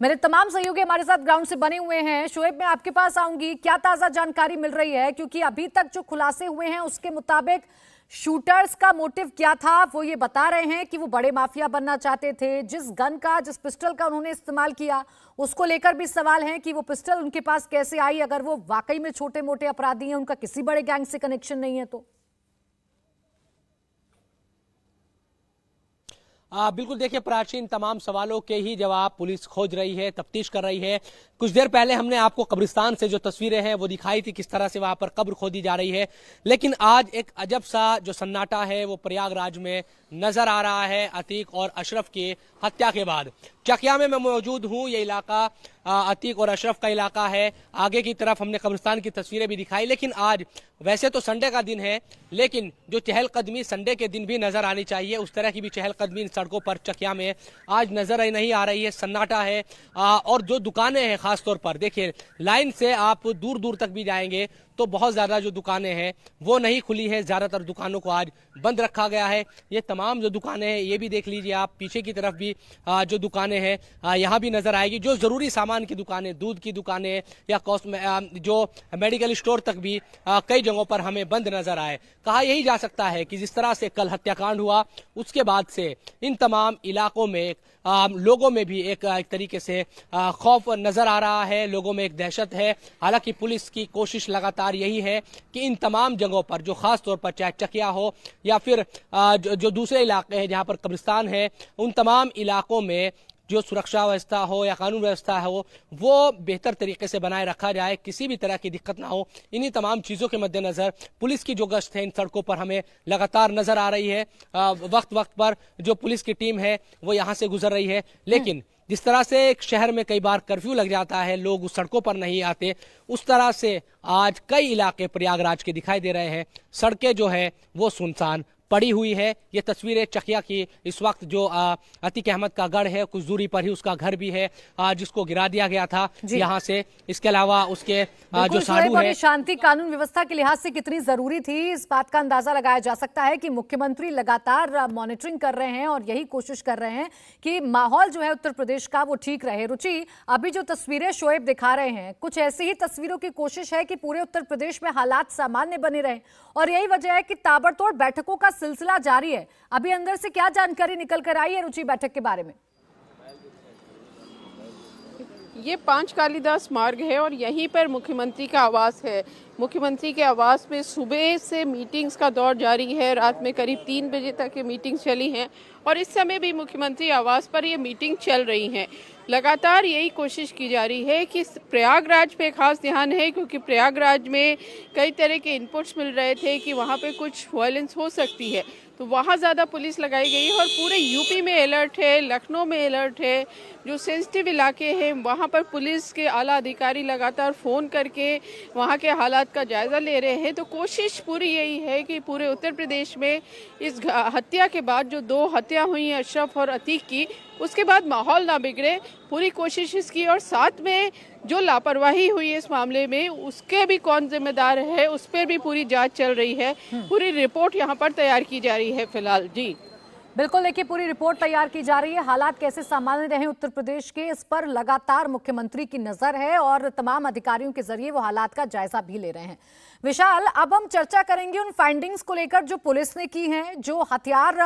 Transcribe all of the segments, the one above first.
मेरे तमाम सहयोगी हमारे साथ ग्राउंड से बने हुए हैं। शोएब, मैं आपके पास आऊंगी, क्या ताजा जानकारी मिल रही है? क्योंकि अभी तक जो खुलासे हुए हैं उसके मुताबिक शूटर्स का मोटिव क्या था वो ये बता रहे हैं कि वो बड़े माफिया बनना चाहते थे। जिस पिस्टल का उन्होंने इस्तेमाल किया उसको लेकर भी सवाल है कि वो पिस्टल उनके पास कैसे आई, अगर वो वाकई में छोटे मोटे अपराधी हैं, उनका किसी बड़े गैंग से कनेक्शन नहीं है तो। बिल्कुल, देखिए प्राचीन तमाम सवालों के ही जवाब पुलिस खोज रही है, तफ्तीश कर रही है। कुछ देर पहले हमने आपको कब्रिस्तान से जो तस्वीरें हैं वो दिखाई थी, किस तरह से वहां पर कब्र खोदी जा रही है। लेकिन आज एक अजब सा जो सन्नाटा है वो प्रयागराज में नजर आ रहा है। अतीक और अशरफ की हत्या के बाद चकिया में मैं मौजूद हूँ। ये इलाका अतीक और अशरफ का इलाका है। आगे की तरफ हमने कब्रिस्तान की तस्वीरें भी दिखाई। लेकिन आज वैसे तो संडे का दिन है, लेकिन जो चहलकदमी संडे के दिन भी नजर आनी चाहिए, उस तरह की भी चहलकदमी सड़कों पर चकिया में आज नजर नहीं आ रही है। सन्नाटा है। और जो दुकानें हैं खास तौर पर देखिए, लाइन से आप दूर दूर तक भी जाएंगे तो बहुत ज्यादा जो दुकानें हैं वो नहीं खुली है। ज्यादातर दुकानों को आज बंद रखा गया है। ये तमाम जो दुकानें हैं ये भी देख लीजिए आप, पीछे की तरफ भी जो दुकानें हैं यहाँ भी नजर आएगी। जो जरूरी सामान की दुकानें, दूध की दुकानें या जो मेडिकल स्टोर तक भी कई जगहों पर हमें बंद नजर आए। कहा यही जा सकता है कि जिस तरह से कल हत्याकांड हुआ उसके बाद से इन तमाम इलाकों में लोगों में भी एक तरीके से खौफ नजर आ रहा है, लोगों में एक दहशत है। हालांकि पुलिस की कोशिश लगातार यही है कि इन तमाम जगहों पर जो खास तौर पर चाहे चकिया हो या फिर जो दूसरे इलाके हैं जहां पर कब्रिस्तान है, उन तमाम इलाकों में जो सुरक्षा व्यवस्था हो या कानून व्यवस्था हो वो बेहतर तरीके से बनाए रखा जाए, किसी भी तरह की दिक्कत ना हो। इन्हीं तमाम चीज़ों के मद्देनजर पुलिस की जो गश्त है इन सड़कों पर हमें लगातार नजर आ रही है। वक्त वक्त पर जो पुलिस की टीम है वो यहाँ से गुजर रही है। लेकिन जिस तरह से एक शहर में कई बार कर्फ्यू लग जाता है, लोग उस सड़कों पर नहीं आते, उस तरह से आज कई इलाके प्रयागराज के दिखाई दे रहे हैं। सड़कें जो है वो सुनसान पड़ी हुई है। ये तस्वीरें चकिया की इस वक्त जो अतीक अहमद का गढ़ है, कुछ दूरी पर ही उसका घर भी है जिसको गिरा दिया गया था यहाँ से। इसके अलावा उसके जो साधु है, शांति कानून व्यवस्था के लिहाज से कितनी जरूरी थी, इस बात का अंदाजा लगाया जा सकता है कि मुख्यमंत्री लगातार मॉनिटरिंग कर रहे हैं और यही कोशिश कर रहे हैं कि माहौल जो है उत्तर प्रदेश का वो ठीक रहे। रुचि, अभी जो तस्वीरें शोएब दिखा रहे हैं, कुछ ऐसी ही तस्वीरों की कोशिश है कि पूरे उत्तर प्रदेश में हालात सामान्य बने रहे, और यही वजह है कि ताबड़तोड़ बैठकों का सिलसिला जारी है। अभी अंदर से क्या जानकारी निकल कर आई है रुचि बैठक के बारे में? ये 5 कालिदास मार्ग है और यहीं पर मुख्यमंत्री का आवास है। मुख्यमंत्री के आवास में सुबह से मीटिंग्स का दौर जारी है। रात में करीब 3 बजे तक ये मीटिंग्स चली हैं और इस समय भी मुख्यमंत्री आवास पर ये मीटिंग चल रही है। लगातार यही कोशिश की जा रही है कि प्रयागराज पे खास ध्यान है, क्योंकि प्रयागराज में कई तरह के इनपुट्स मिल रहे थे कि वहाँ पे कुछ वायलेंस हो सकती है, तो वहाँ ज़्यादा पुलिस लगाई गई है। और पूरे यूपी में अलर्ट है, लखनऊ में अलर्ट है। जो सेंसिटिव इलाके हैं वहाँ पर पुलिस के आला अधिकारी लगातार फ़ोन करके वहाँ के हालात का जायज़ा ले रहे हैं। तो कोशिश पूरी यही है कि पूरे उत्तर प्रदेश में इस हत्या के बाद जो 2 हत्या हुई हैं अशरफ और अतीक की, उसके बाद माहौल ना बिगड़े, पूरी कोशिश इसकी। और साथ में जो लापरवाही हुई है इस मामले में, उसके भी कौन जिम्मेदार है, उस पर भी पूरी जांच चल रही है। पूरी रिपोर्ट यहाँ पर तैयार की जा रही है फिलहाल। जी बिल्कुल, देखिए पूरी रिपोर्ट तैयार की जा रही है। हालात कैसे सामान्य रहे उत्तर प्रदेश के, इस पर लगातार मुख्यमंत्री की नजर है और तमाम अधिकारियों के जरिए वो हालात का जायजा भी ले रहे हैं। विशाल, अब हम चर्चा करेंगे उन फाइंडिंग्स को लेकर जो पुलिस ने की हैं, जो हथियार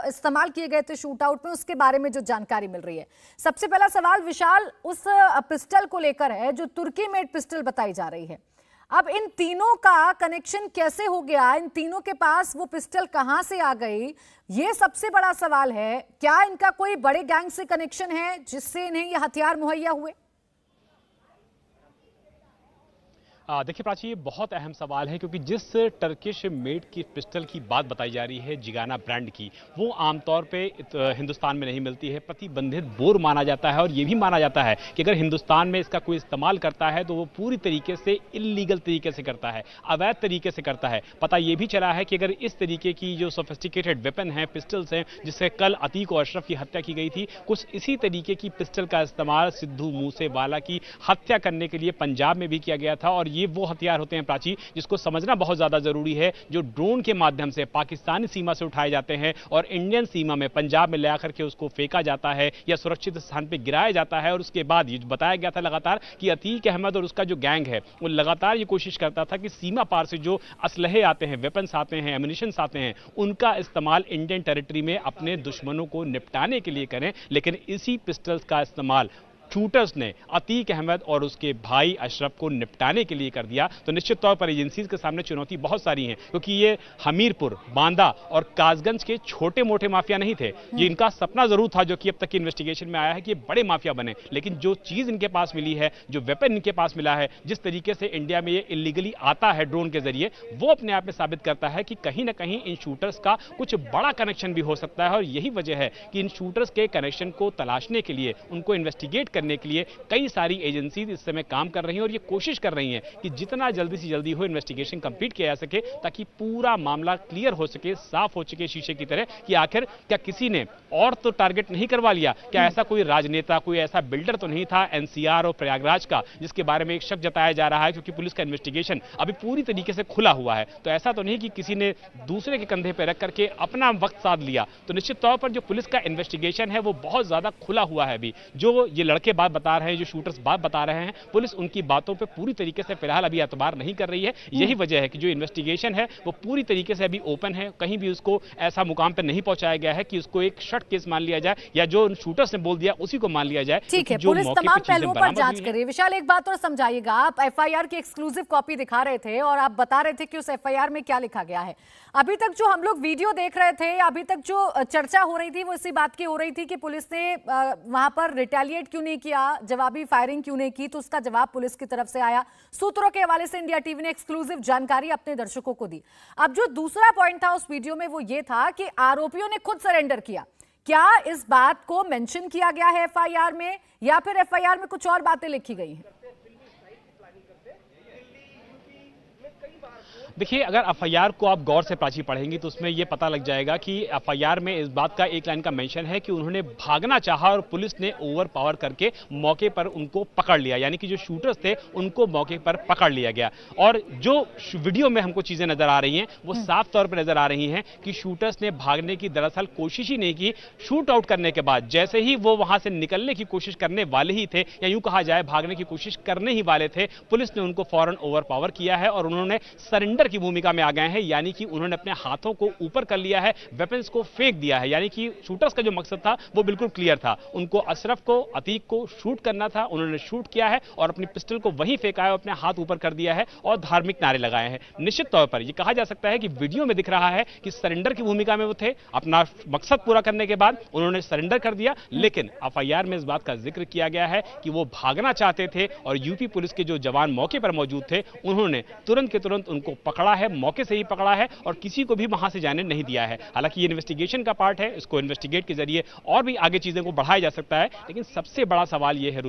इस्तेमाल किए गए थे शूट आउट में, उसके बारे में जो जानकारी मिल रही है। सबसे पहला सवाल विशाल उस पिस्टल को लेकर है जो तुर्की मेड पिस्टल बताई जा रही है। अब इन तीनों का कनेक्शन कैसे हो गया, इन तीनों के पास वो पिस्टल कहां से आ गई, ये सबसे बड़ा सवाल है। क्या इनका कोई बड़े गैंग से कनेक्शन है जिससे इन्हें ये हथियार मुहैया हुए? देखिए प्राची, ये बहुत अहम सवाल है, क्योंकि जिस टर्किश मेड की पिस्टल की बात बताई जा रही है, जिगाना ब्रांड की, वो आमतौर पे हिंदुस्तान में नहीं मिलती है। प्रतिबंधित बोर माना जाता है और ये भी माना जाता है कि अगर हिंदुस्तान में इसका कोई इस्तेमाल करता है तो वो पूरी तरीके से इलीगल तरीके से करता है, अवैध तरीके से करता है। पता ये भी चला है कि अगर इस तरीके की जो सोफिस्टिकेटेड वेपन है, पिस्टल्स हैं, जिससे कल अतीक और अशरफ की हत्या की गई थी, कुछ इसी तरीके की पिस्टल का इस्तेमाल सिद्धू मूसेवाला की हत्या करने के लिए पंजाब में भी किया गया था। और ये वो हथियार होते हैं प्राची जिसको समझना बहुत ज्यादा जरूरी है, जो ड्रोन के माध्यम से पाकिस्तानी सीमा से उठाए जाते हैं और इंडियन सीमा में पंजाब में ले आकर के उसको फेंका जाता है या सुरक्षित स्थान पर गिराया जाता है। और उसके बाद ये बताया गया था लगातार कि अतीक अहमद और उसका जो गैंग है वो लगातार ये कोशिश करता था कि सीमा पार से जो असलहे आते हैं, वेपन्स आते हैं, एम्युनिशंस आते हैं, उनका इस्तेमाल इंडियन टेरिटरी में अपने दुश्मनों को निपटाने के लिए करें। लेकिन इसी पिस्टल्स का इस्तेमाल शूटर्स ने अतीक अहमद और उसके भाई अशरफ को निपटाने के लिए कर दिया। तो निश्चित तौर पर एजेंसीज के सामने चुनौती बहुत सारी है, क्योंकि ये हमीरपुर, बांदा और कासगंज के छोटे मोटे माफिया नहीं थे। ये इनका सपना जरूर था, जो कि अब तक की इन्वेस्टिगेशन में आया है, कि ये बड़े माफिया बने। लेकिन जो चीज इनके पास मिली है, जो वेपन इनके पास मिला है, जिस तरीके से इंडिया में ये इलीगली आता है ड्रोन के जरिए, वो अपने आप में साबित करता है कि कहीं ना कहीं इन शूटर्स का कुछ बड़ा कनेक्शन भी हो सकता है। और यही वजह है कि इन शूटर्स के कनेक्शन को तलाशने के लिए, उनको इन्वेस्टिगेट करने के लिए कई सारी एजेंसीज इस समय काम कर रही हैं और ये कोशिश कर रही हैं कि जितना जल्दी से जल्दी हो इन्वेस्टिगेशन कंप्लीट किया जा सके, ताकि पूरा मामला क्लियर हो सके, साफ हो सके शीशे की तरह, कि आखिर क्या किसी ने और तो टारगेट नहीं करवा लिया, क्या ऐसा कोई राजनेता, कोई ऐसा बिल्डर तो नहीं था एनसीआर और प्रयागराज का, जिसके बारे में एक शक जताया जा रहा है, क्योंकि पुलिस का इन्वेस्टिगेशन अभी पूरी तरीके से खुला हुआ है। तो ऐसा तो नहीं कि किसी ने दूसरे के कंधे पर रख करके अपना वक्त साध लिया। तो निश्चित तौर पर जो पुलिस का इन्वेस्टिगेशन है वो बहुत ज्यादा खुला हुआ है। अभी जो ये लड़के बात बता रहे हैं, जो शूटर्स बात बता रहे हैं, पुलिस उनकी बातों पे पूरी तरीके से फिलहाल अभी एतबार नहीं कर रही है। यही वजह है कि जो इन्वेस्टिगेशन है वो पूरी तरीके से अभी ओपन है। कहीं भी उसको ऐसा मुकाम पे नहीं पहुंचाया गया है कि उसको एक शॉर्ट केस मान लिया जाए या जो शूटर्स ने बोल दिया उसी को मान लिया जाए। ठीक है, पुलिस तमाम पहलुओं पर जांच करे। विशाल, एक बात और समझाइएगा, आप एफआईआर की एक्सक्लूसिव कॉपी दिखा रहे थे और आप बता रहे थे कि उस एफआईआर में क्या लिखा गया है। अभी तक जो हम लोग वीडियो देख रहे थे, अभी तक जो चर्चा हो रही थी वो इसी बात की हो रही थी कि पुलिस ने वहां पर रिटेलिएट क्यों नहीं किया, जवाबी फायरिंग क्यों नहीं की। तो उसका जवाब पुलिस की तरफ से आया। सूत्रों के हवाले से इंडिया टीवी ने एक्सक्लूसिव जानकारी अपने दर्शकों को दी। अब जो दूसरा पॉइंट था उस वीडियो में वो ये था कि आरोपियों ने खुद सरेंडर किया। क्या इस बात को मेंशन किया गया है एफआईआर में, या फिर एफआईआर में कुछ और बातें लिखी गई हैं? देखिए, अगर एफआईआर को आप गौर से प्राची पढ़ेंगी तो उसमें यह पता लग जाएगा कि एफआईआर में इस बात का एक लाइन का मेंशन है कि उन्होंने भागना चाहा और पुलिस ने ओवर पावर करके मौके पर उनको पकड़ लिया, यानी कि जो शूटर्स थे उनको मौके पर पकड़ लिया गया। और जो वीडियो में हमको चीजें नजर आ रही हैं वो साफ तौर पर नजर आ रही हैं कि शूटर्स ने भागने की दरअसल कोशिश ही नहीं की। शूट आउट करने के बाद जैसे ही वो वहां से निकलने की कोशिश करने वाले ही थे, या यूं कहा जाए भागने की कोशिश करने ही वाले थे, पुलिस ने उनको फौरन ओवर पावर किया है और उन्होंने सरेंडर की भूमिका में आ गए हैं। यानी कि उन्होंने अपने हाथों को ऊपर कर लिया है, वेपन्स को फेंक दिया है। यानी कि शूटर्स का जो मकसद था वो बिल्कुल क्लियर था, उनको अशरफ को, अतीक को शूट करना था। उन्होंने शूट किया है और अपनी पिस्टल को वहीं फेंका है, अपने हाथ ऊपर कर दिया है और धार्मिक नारे लगाए हैं। निश्चित तौर पर यह कहा जा सकता है कि वीडियो में दिख रहा है कि सरेंडर की भूमिका में वो थे। अपना मकसद पूरा करने के बाद उन्होंने सरेंडर कर दिया। लेकिन एफआईआर में इस बात का जिक्र किया गया है कि वो भागना चाहते थे और यूपी पुलिस के जो जवान मौके पर मौजूद थे उन्होंने तुरंत के तुरंत उनको पकड़ा है, मौके से ही पकड़ा है और किसी को भी वहां से जाने नहीं दिया है। हालांकि ये इन्वेस्टिगेशन का पार्ट है, इसको इन्वेस्टिगेट के जरिए और भी आगे चीजें को बढ़ाया जा सकता है। लेकिन सबसे बड़ा सवाल ये है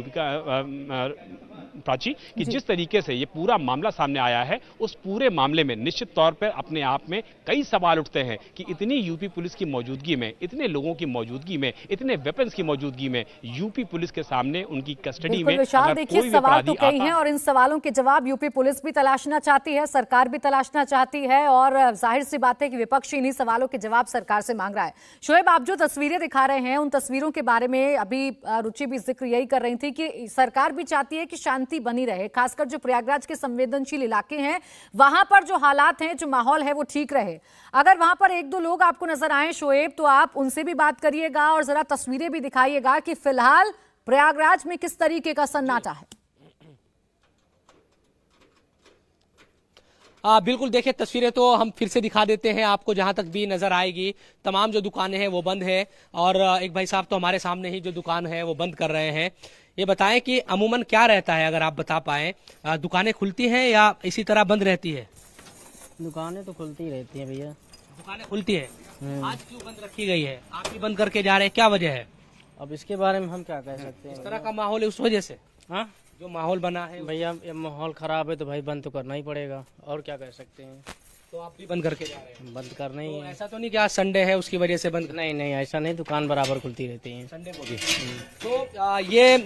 प्राची कि जिस तरीके से ये पूरा मामला सामने आया है, उस पूरे मामले में निश्चित तौर पर अपने आप में कई सवाल उठते हैं कि इतनी यूपी पुलिस की मौजूदगी में, इतने लोगों की मौजूदगी में, इतने वेपन्स की मौजूदगी में यूपी पुलिस के सामने उनकी कस्टडी में विशाल, देखिए सवाल तो कई हैं और इन सवालों के जवाब यूपी पुलिस भी तलाशना चाहती है, सरकार भी तलाशना चाहती है और जाहिर सी बात है कि विपक्ष इन्हीं सवालों के जवाब सरकार से मांग रहा है। शोएब, आप जो तस्वीरें दिखा रहे हैं उन तस्वीरों के बारे में अभी रुचि भी जिक्र यही कर रही थी कि सरकार भी चाहती है कि शांति बनी रहे, खासकर जो प्रयागराज के संवेदनशील इलाके हैं वहां पर जो हालात हैं, जो माहौल है वो ठीक रहे। अगर वहां पर एक दो लोग आपको नजर आए शोएब, तो आप उनसे भी बात करिएगा और जरा तस्वीरें भी दिखाइएगा कि फिलहाल प्रयागराज में किस तरीके का सन्नाटा है। बिल्कुल, देखिए तस्वीरें तो हम फिर से दिखा देते हैं आपको, जहां तक भी नजर आएगी। तमाम जो दुकानें हैं वो बंद है और एक भाई साहब तो हमारे सामने ही जो दुकान है वो बंद कर रहे हैं। ये बताएं कि अमूमन क्या रहता है, अगर आप बता पाए, दुकानें खुलती हैं या इसी तरह बंद रहती है? दुकानें तो खुलती ही रहती हैं भैया। दुकानें खुलती है, आज क्यों बंद रखी गई है? आप भी बंद करके जा रहे हैं, क्या वजह है? अब इसके बारे में हम क्या कह सकते हैं? इस तरह का माहौल है उस वजह से, हाँ जो माहौल बना है भैया, ये माहौल खराब है तो भाई बंद तो करना ही पड़ेगा, और क्या कह सकते हैं। तो आप भी बंद करके जा रहे हैं? बंद करना ही तो है। ऐसा तो नहीं कि आज संडे है उसकी वजह से बंद? नहीं नहीं, ऐसा नहीं, दुकान बराबर खुलती रहती है संडे को भी। तो ये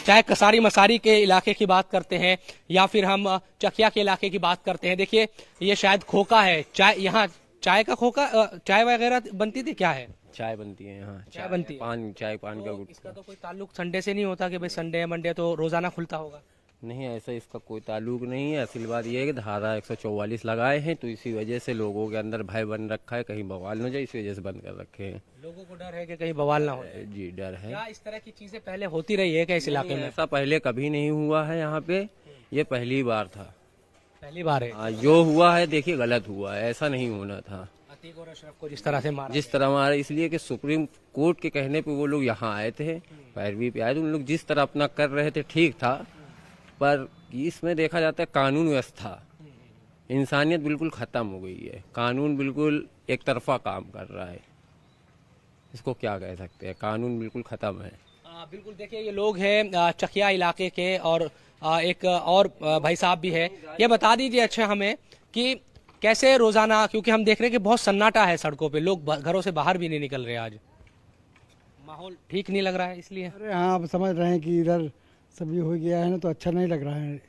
चाहे कसारी मसारी के इलाके की बात करते हैं या फिर हम चकिया के इलाके की बात करते हैं। देखिए ये शायद खोखा है, चाय, यहाँ चाय का खोखा, चाय वगैरह बनती थी, क्या है? चाय बनती है यहाँ, चाय बनती है, पान, चाय पान का गुट। इसका तो कोई ताल्लुक संडे से नहीं होता कि भाई संडे मंडे तो रोजाना खुलता होगा? नहीं, ऐसा इसका कोई ताल्लुक नहीं है। असल बात यह है कि धारा 144 लगाए हैं, तो इसी वजह से लोगों के अंदर भय बन रखा है, कहीं बवाल न हो जाए, इस वजह से बंद कर रखे हैं। लोगों को डर है कि कहीं बवाल ना हो? जी डर है। क्या इस तरह की चीजें पहले होती रही है क्या इस इलाके में? ऐसा पहले कभी नहीं हुआ है यहाँ पे, ये पहली बार था। पहली बार है? हाँ, जो हुआ है देखिए गलत हुआ है, ऐसा नहीं होना था। अतीक और अशरफ को जिस तरह से मारा, जिस तरह मारा, इसलिए कि सुप्रीम कोर्ट के कहने पे वो लोग यहाँ आए थे, पैरवी पे आए थे, उन लोग जिस तरह अपना कर रहे थे ठीक था, पर इसमें देखा जाता है कानून व्यवस्था, इंसानियत बिल्कुल खत्म हो गई है। कानून बिल्कुल एक तरफा काम कर रहा है, इसको क्या कह सकते हैं, कानून बिल्कुल खत्म है। बिल्कुल। देखिए ये लोग हैं चकिया इलाके के और एक और भाई साहब भी है। ये बता दीजिए अच्छा हमें कि कैसे रोजाना, क्योंकि हम देख रहे हैं कि बहुत सन्नाटा है सड़कों पे, लोग घरों से बाहर भी नहीं निकल रहे, आज माहौल ठीक नहीं लग रहा है इसलिए। अरे हाँ, आप समझ रहे हैं कि इधर सभी हो गया है ना, तो अच्छा नहीं लग रहा है,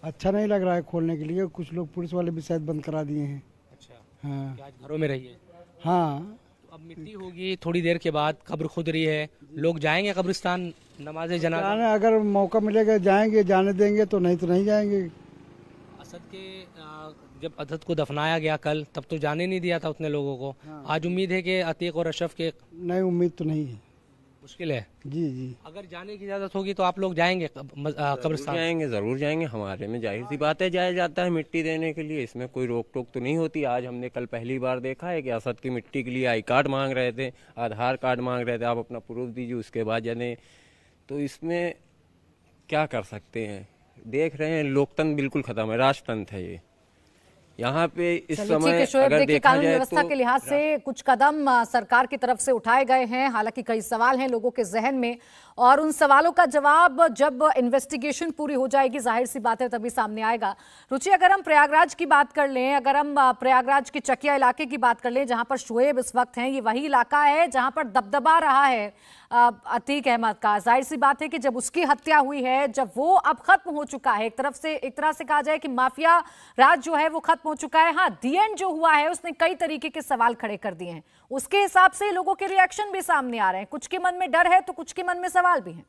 अच्छा नहीं लग रहा है खोलने के लिए। कुछ लोग पुलिस वाले भी शायद बंद करा दिए हैं। अच्छा, हाँ कि आज घरों में रहिए। हाँ, अब मिट्टी होगी थोड़ी देर के बाद, कब्र खुद रही है, लोग जाएंगे कब्रिस्तान नमाज़े जनाज़ा? जाने अगर मौका मिलेगा जाएंगे, जाने देंगे तो नहीं जाएंगे। असद के जब असद को दफनाया गया कल, तब तो जाने नहीं दिया था उतने लोगों को। आज उम्मीद है कि अतीक और अशरफ के? नहीं, उम्मीद तो नहीं है, मुश्किल है। जी। अगर जाने की इजाजत होगी तो आप लोग जाएंगे कब्रिस्तान? जाएंगे, जरूर जाएंगे, हमारे में जाहिर सी बात है जाया जाता है मिट्टी देने के लिए, इसमें कोई रोक टोक तो नहीं होती। आज हमने कल पहली बार देखा है कि असद की मिट्टी के लिए आई कार्ड मांग रहे थे, आधार कार्ड मांग रहे थे, आप अपना प्रूफ दीजिए, उसके बाद जाने। तो इसमें क्या कर सकते हैं, देख रहे हैं लोकतंत्र बिल्कुल खत्म है, राजतंत्र है ये यहाँ पे इस समय। अगर देखा कानून जाए व्यवस्था तो के लिहाज से कुछ कदम सरकार की तरफ से उठाए गए हैं, हालांकि कई सवाल हैं लोगों के जहन में, और उन सवालों का जवाब जब इन्वेस्टिगेशन पूरी हो जाएगी, जाहिर सी बात है तभी सामने आएगा। रुचि, अगर हम प्रयागराज की बात कर लें, अगर हम प्रयागराज के चकिया इलाके की बात कर लें जहां पर शुएब इस वक्त हैं, ये वही इलाका है जहां पर दबदबा रहा है अतीक अहमद का। जाहिर सी बात है कि जब उसकी हत्या हुई है, जब वो अब खत्म हो चुका है, एक तरह से कहा जाए कि माफिया राज जो है वो खत्म हो चुका है। हाँ, दी एंड जो हुआ है उसने कई तरीके के सवाल खड़े कर दिए हैं, उसके हिसाब से लोगों के रिएक्शन भी सामने आ रहे हैं। कुछ के मन में डर है तो कुछ के मन में सवाल भी हैं।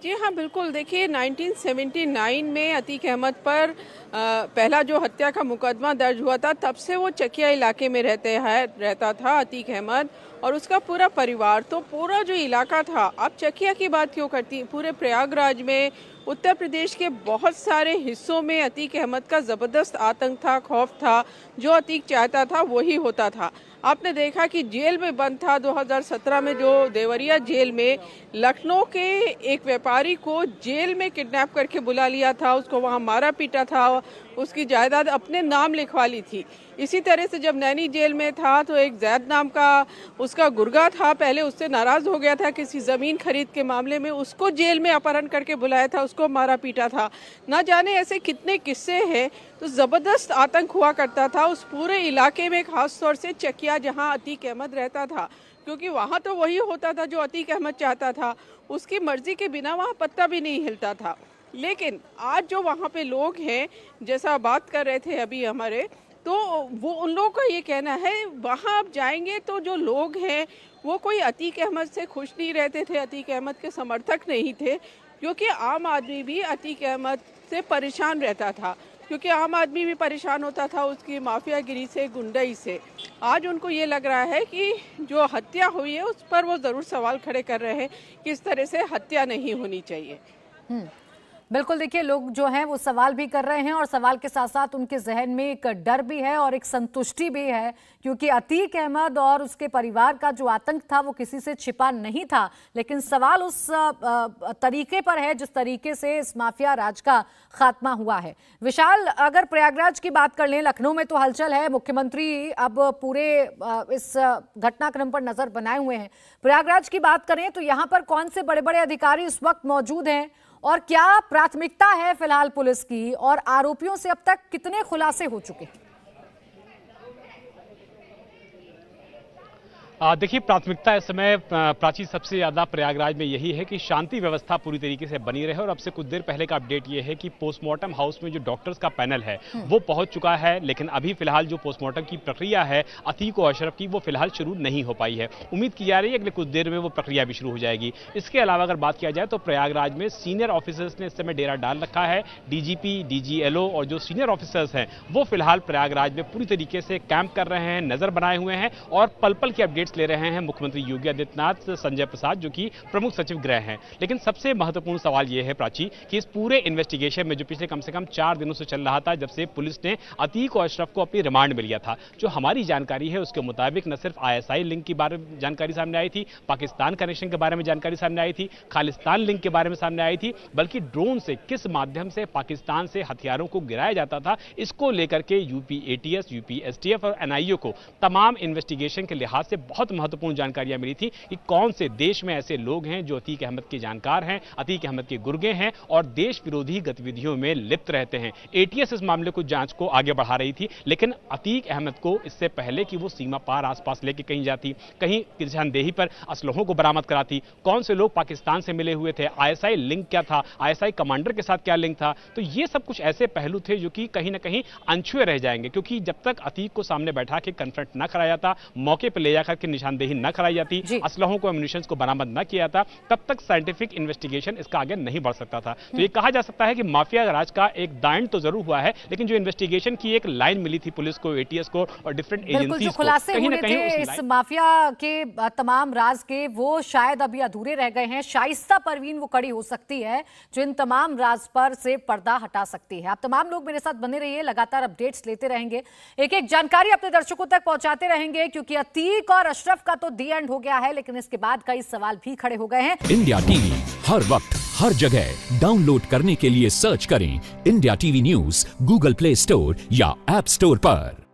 जी हाँ, बिल्कुल। देखिए 1979 में अतीक अहमद पर पहला जो हत्या का मुकदमा दर्ज हुआ था, तब से वो चकिया इलाके में रहता था अतीक अहमद और उसका पूरा परिवार। तो पूरा जो इलाका था, आप चकिया की बात क्यों करती, पूरे प्रयागराज में, उत्तर प्रदेश के बहुत सारे हिस्सों में अतीक अहमद का ज़बरदस्त आतंक था, खौफ था। जो अतीक चाहता था वही होता था। आपने देखा कि जेल में बंद था 2017 में, जो देवरिया जेल में लखनऊ के एक व्यापारी को जेल में किडनैप करके बुला लिया था, उसको वहाँ मारा पीटा था, उसकी जायदाद अपने नाम लिखवा ली थी। इसी तरह से जब नैनी जेल में था तो एक जैद नाम का उसका गुर्गा था, पहले उससे नाराज हो गया था किसी ज़मीन खरीद के मामले में, उसको जेल में अपहरण करके बुलाया था, उसको मारा पीटा था। ना जाने ऐसे कितने किस्से हैं। तो ज़बरदस्त आतंक हुआ करता था उस पूरे इलाके में, खास तौर से चकिया जहां अतीक अहमद रहता था, क्योंकि वहां तो वही होता था जो अतीक अहमद चाहता था, उसकी मर्जी के बिना वहां पत्ता भी नहीं हिलता था। लेकिन आज जो वहां पे लोग हैं, जैसा बात कर रहे थे अभी हमारे, तो वो उन लोगों का ये कहना है वहाँ आप जाएंगे तो जो लोग हैं वो कोई अतीक अहमद से खुश नहीं रहते थे, अतीक अहमद के समर्थक नहीं थे, क्योंकि आम आदमी भी अतीक अहमद से परेशान रहता था, क्योंकि आम आदमी भी परेशान होता था उसकी माफियागिरी से, गुंडई से। आज उनको ये लग रहा है कि जो हत्या हुई है उस पर वो ज़रूर सवाल खड़े कर रहे हैं कि इस तरह से हत्या नहीं होनी चाहिए। बिल्कुल, देखिए लोग जो हैं वो सवाल भी कर रहे हैं और सवाल के साथ साथ उनके जहन में एक डर भी है और एक संतुष्टि भी है, क्योंकि अतीक अहमद और उसके परिवार का जो आतंक था वो किसी से छिपा नहीं था। लेकिन सवाल उस तरीके पर है जिस तरीके से इस माफिया राज का खात्मा हुआ है। विशाल, अगर प्रयागराज की बात कर लें, लखनऊ में तो हलचल है, मुख्यमंत्री अब पूरे इस घटनाक्रम पर नजर बनाए हुए हैं। प्रयागराज की बात करें तो यहाँ पर कौन से बड़े बड़े अधिकारी इस वक्त मौजूद हैं और क्या प्राथमिकता है फिलहाल पुलिस की, और आरोपियों से अब तक कितने खुलासे हो चुके हैं? देखिए, प्राथमिकता इस समय प्राची सबसे ज़्यादा प्रयागराज में यही है कि शांति व्यवस्था पूरी तरीके से बनी रहे। और अब से कुछ देर पहले का अपडेट ये है कि पोस्टमार्टम हाउस में जो डॉक्टर्स का पैनल है वो पहुंच चुका है, लेकिन अभी फिलहाल जो पोस्टमार्टम की प्रक्रिया है अतीक और अशरफ की, वो फिलहाल शुरू नहीं हो पाई है। उम्मीद की जा रही है अगले कुछ देर में वो प्रक्रिया भी शुरू हो जाएगी। इसके अलावा अगर बात किया जाए तो प्रयागराज में सीनियर ऑफिसर्स ने इस समय डेरा डाल रखा है। डीजीपी, डीजीएलओ और जो सीनियर ऑफिसर्स हैं वो फिलहाल प्रयागराज में पूरी तरीके से कैंप कर रहे हैं, नजर बनाए हुए हैं और पल पल की अपडेट्स ले रहे हैं मुख्यमंत्री योगी आदित्यनाथ, संजय प्रसाद जो कि प्रमुख सचिव गृह हैं। लेकिन सबसे महत्वपूर्ण सवाल यह है प्राची कि इस पूरे इन्वेस्टिगेशन में जो पिछले कम से कम 4 दिनों से चल रहा था, जब से पुलिस ने अतीक और अशरफ को अपनी रिमांड में लिया था, जो हमारी जानकारी है उसके मुताबिक न सिर्फ आईएसआई लिंक के बारे में जानकारी सामने आई थी, पाकिस्तान कनेक्शन के बारे में जानकारी सामने आई थी, खालिस्तान लिंक के बारे में सामने आई थी, बल्कि ड्रोन से किस माध्यम से पाकिस्तान से हथियारों को गिराया जाता था, इसको लेकर के यूपी एटीएस, यूपी एसटीएफ और एनआईए को तमाम इन्वेस्टिगेशन के लिहाज से बहुत महत्वपूर्ण जानकारियां मिली थी कि कौन से देश में ऐसे लोग हैं जो अतीक अहमद के जानकार हैं, अतीक अहमद के गुर्गे हैं और देश विरोधी गतिविधियों में लिप्त रहते हैं। एटीएस इस मामले को जांच को आगे बढ़ा रही थी, लेकिन अतीक अहमद को इससे पहले कि वो सीमा पार आसपास लेके कहीं जाती, कहीं निशानदेही पर असलहों को बरामद कराती, कौन से लोग पाकिस्तान से मिले हुए थे, आईएसआई लिंक क्या था, आईएसआई कमांडर के साथ क्या लिंक था, तो ये सब कुछ ऐसे पहलू थे जो कि कहीं ना कहीं अनछुए रह जाएंगे। क्योंकि जब तक अतीक को सामने बैठा के कन्फ्रंट न कराया जाता, मौके पर ले जाकर के निशानदेही न कराई जाती, असलहों को, एम्युनिशंस को बरामद न किया जाता, तब तक साइंटिफिक इन्वेस्टिगेशन इसका आगे नहीं बढ़ सकता था। तो ये कहा जा सकता है कि माफिया राज का एक दांड तो जरूर हुआ है, लेकिन जो इन्वेस्टिगेशन की एक लाइन मिली थी पुलिस को, एटीएस को और डिफरेंट एजेंसीज को, कहीं ना कहीं इस माफिया के तमाम राज के, वो शायद अभी अधूरे रह गए हैं। शाइस्ता परवीन वो कड़ी हो सकती है जो इन तमाम राज पर से पर्दा हटा सकती है। आप तमाम लोग मेरे साथ बने रहिए, लगातार अपडेट्स लेते रहेंगे, एक एक जानकारी अपने दर्शकों तक पहुंचाते रहेंगे, क्योंकि अतीक और अशरफ का तो दी एंड हो गया है, लेकिन इसके बाद कई सवाल भी खड़े हो गए हैं। इंडिया टीवी हर वक्त हर जगह डाउनलोड करने के लिए सर्च करें India TV news Google play store या ऐप स्टोर पर।